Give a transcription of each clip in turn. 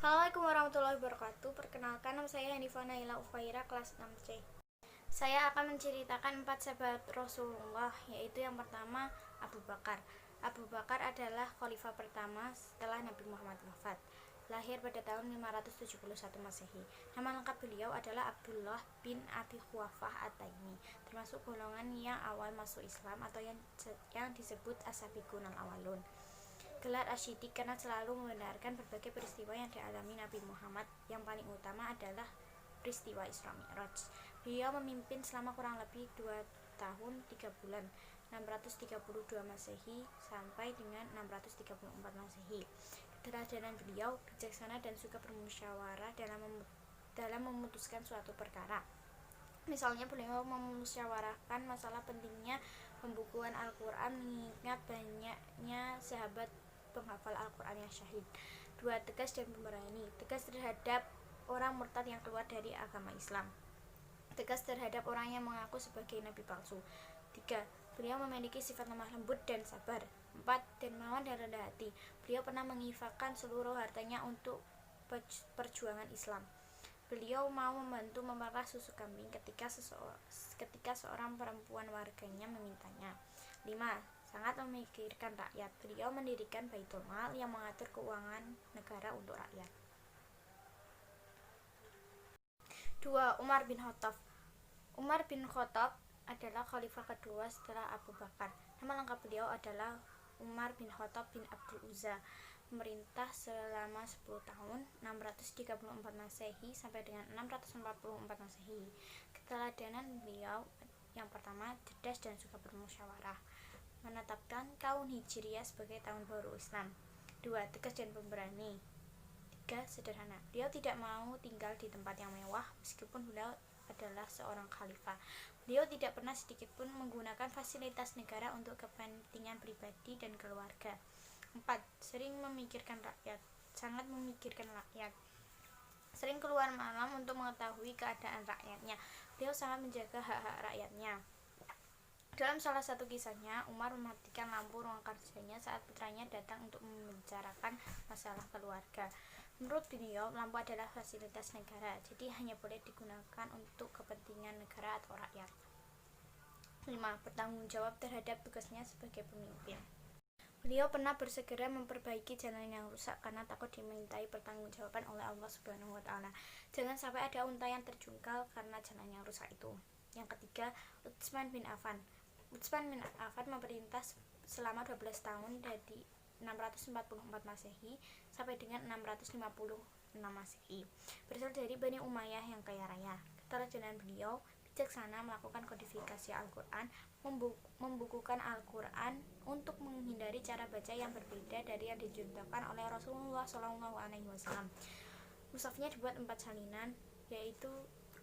Assalamualaikum warahmatullahi wabarakatuh. Perkenalkan, nama saya Hanifah Naila Ufaira, kelas 6C. Saya akan menceritakan 4 sahabat Rasulullah, yaitu yang pertama Abu Bakar. Abu Bakar adalah khalifah pertama setelah Nabi Muhammad wafat. Lahir pada tahun 571 Masehi. Nama lengkap beliau adalah Abdullah bin Abi Quhafah At-Taimi, termasuk golongan yang awal masuk Islam atau yang disebut as-sabiqun al-awwalun. Gelar Asy-Siddiq karena selalu membenarkan berbagai peristiwa yang dialami Nabi Muhammad. Yang paling utama adalah peristiwa Isra Mi'raj. Beliau memimpin selama kurang lebih 2 tahun 3 bulan 632 Masehi sampai dengan 634 Masehi. Keteladanan beliau bijaksana dan suka bermusyawarah dalam memutuskan suatu perkara. Misalnya beliau memusyawarahkan masalah pentingnya pembukuan Al-Quran mengingat banyaknya sahabat penghafal Al-Quran yang syahid. 2. Tegas dan pemberani. Tegas terhadap orang murtad yang keluar dari agama Islam. Tegas terhadap orang yang mengaku sebagai nabi palsu. 3. Beliau memiliki sifat lemah lembut dan sabar. 4. Dermawan dan rendah hati. Beliau pernah menginfakkan seluruh hartanya untuk perjuangan Islam. Beliau mau membantu memerah susu kambing ketika seorang perempuan warganya memintanya. 5. Sangat memikirkan rakyat. Beliau mendirikan Baitul Mal yang mengatur keuangan negara untuk rakyat. 2. Umar bin Khattab. Umar bin Khattab adalah khalifah kedua setelah Abu Bakar. Nama lengkap beliau adalah Umar bin Khattab bin Abdul Uzza. Memerintah selama 10 tahun 634 Masehi sampai dengan 644 Masehi. Keteladanan beliau yang pertama, cerdas dan suka bermusyawarah, menetapkan tahun Hijriah sebagai tahun baru Islam. 2. Tegas dan pemberani. 3. Sederhana. Beliau tidak mau tinggal di tempat yang mewah meskipun beliau adalah seorang khalifah. Beliau tidak pernah sedikitpun menggunakan fasilitas negara untuk kepentingan pribadi dan keluarga. 4. Sering memikirkan rakyat. Sangat memikirkan rakyat. Sering keluar malam untuk mengetahui keadaan rakyatnya. Beliau sangat menjaga hak-hak rakyatnya. Dalam salah satu kisahnya, Umar mematikan lampu ruang kerjanya saat putranya datang untuk membicarakan masalah keluarga. Menurut beliau, lampu adalah fasilitas negara, jadi hanya boleh digunakan untuk kepentingan negara atau rakyat. 5. Bertanggung jawab terhadap tugasnya sebagai pemimpin. Beliau pernah bersegera memperbaiki jalan yang rusak karena takut dimintai pertanggungjawaban oleh Allah Subhanahu wa Ta'ala. Jangan sampai ada unta yang terjungkal karena jalan yang rusak itu. Yang ketiga, Utsman bin Affan. Utsman bin Affan memerintah selama 12 tahun dari 644 Masehi sampai dengan 656 Masehi. Berasal dari Bani Umayyah yang kaya raya. Keteladanan beliau bijaksana melakukan kodifikasi Al-Quran, membukukan Al-Quran untuk menghindari cara baca yang berbeda dari yang dicontohkan oleh Rasulullah SAW. Mushafnya dibuat 4 salinan, yaitu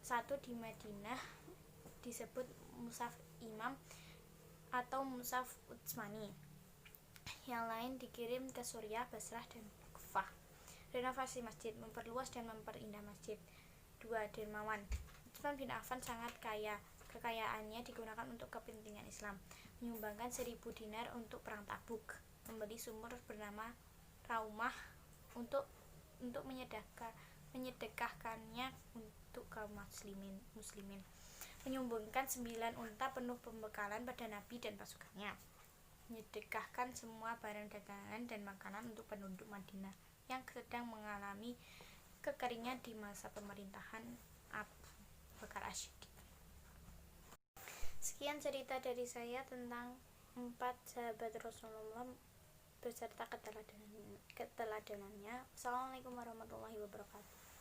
1 di Madinah disebut Mushaf Imam atau Mushaf Utsmani. Yang lain dikirim ke Suriah, Basrah, dan Kufah. Renovasi masjid, memperluas dan memperindah masjid. 2. Dermawan. Utsman bin Affan sangat kaya. Kekayaannya digunakan untuk kepentingan Islam. Menyumbangkan 1000 dinar untuk perang Tabuk. Membeli sumur bernama Raumah untuk menyedekahkannya untuk kaum muslimin. Menyumbangkan 9 unta penuh pembekalan pada Nabi dan pasukannya. Menyedekahkan semua barang dagangan dan makanan untuk penduduk Madinah yang sedang mengalami kekeringan di masa pemerintahan Abu Bakar Asy-Siddiq. Sekian cerita dari saya tentang 4 sahabat Rasulullah beserta keteladanannya. Assalamualaikum warahmatullahi wabarakatuh.